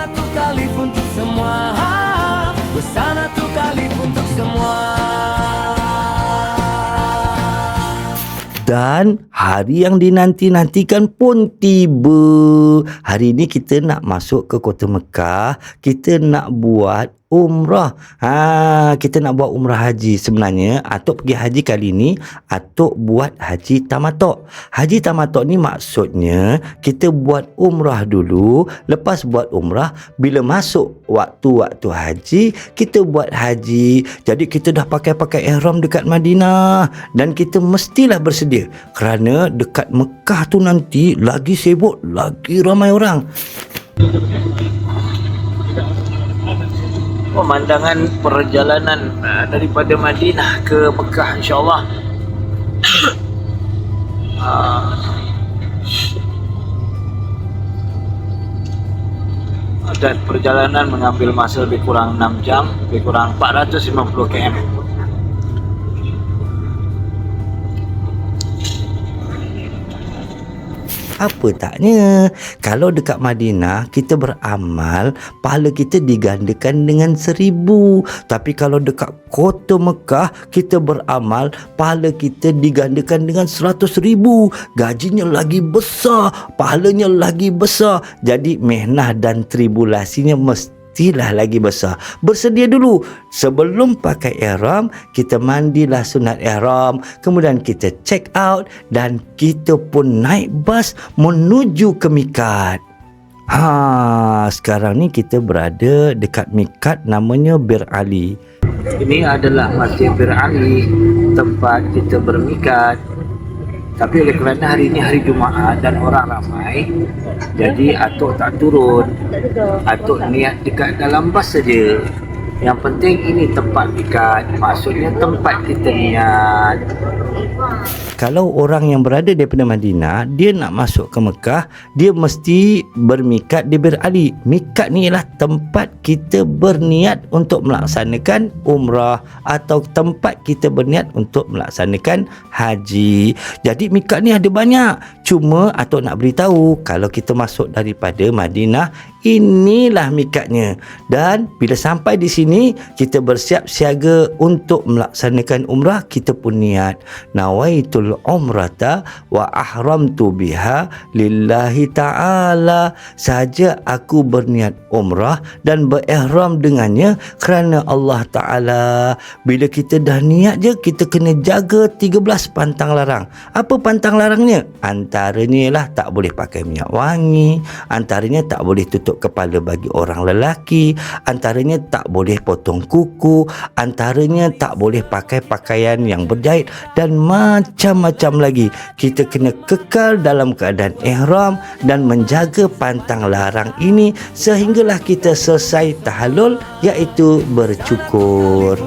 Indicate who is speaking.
Speaker 1: satu kali untuk semua, bersatu kali untuk semua.
Speaker 2: Dan hari yang dinanti-nantikan pun tiba. Hari ini kita nak masuk ke Kota Mekah. Kita nak buat umrah. Kita nak buat umrah haji. Sebenarnya Atuk pergi haji kali ni, Atuk buat haji tamatuk. Haji tamatuk ni maksudnya kita buat umrah dulu. Lepas buat umrah, bila masuk waktu-waktu haji, kita buat haji. Jadi kita dah pakai ihram dekat Madinah. Dan kita mestilah bersedia. Kerana dekat Mekah tu nanti lagi sibuk, lagi ramai orang.
Speaker 3: Pemandangan perjalanan daripada Madinah ke Mekah, insyaAllah. Dan perjalanan mengambil masa lebih kurang 6 jam, lebih kurang 450 km.
Speaker 2: Apa taknya? Kalau dekat Madinah kita beramal, pahala kita digandakan dengan 1000. Tapi kalau dekat Kota Mekah kita beramal, pahala kita digandakan dengan 100,000. Gajinya lagi besar, pahalanya lagi besar. Jadi mehnah dan tribulasinya mestilah lagi besar. Bersedia dulu. Sebelum pakai ihram, kita mandilah sunat ihram. Kemudian kita check out dan kita pun naik bas menuju ke mikat. Sekarang ni kita berada dekat mikat namanya Bir Ali.
Speaker 3: Ini adalah Masjid Bir Ali, tempat kita bermikat. Tapi oleh kerana hari ini hari Jumaat dan orang ramai, jadi Atuk tak turun. Atuk niat dekat dalam bas saja. Yang penting ini tempat mikat, maksudnya tempat kita niat.
Speaker 2: Kalau orang yang berada daripada Madinah, dia nak masuk ke Mekah, dia mesti bermikat di Bir Ali. Mikat ni ialah tempat kita berniat untuk melaksanakan umrah atau tempat kita berniat untuk melaksanakan haji. Jadi mikat ni ada banyak. Cuma Atuk nak beritahu, kalau kita masuk daripada Madinah, inilah mikatnya. Dan bila sampai di sini, kita bersiap siaga untuk melaksanakan umrah. Kita pun niat, nawaitul umrata wa ahramtu biha lillahi ta'ala. Saja aku berniat umrah dan berihram dengannya kerana Allah Ta'ala. Bila kita dah niat je, kita kena jaga 13 pantang larang. Apa pantang larangnya? Antaranya ialah tak boleh pakai minyak wangi, antaranya tak boleh tutup kepala bagi orang lelaki, antaranya tak boleh potong kuku, antaranya tak boleh pakai pakaian yang berjahit dan macam-macam lagi. Kita kena kekal dalam keadaan ihram dan menjaga pantang larang ini sehinggalah kita selesai tahallul, iaitu bercukur.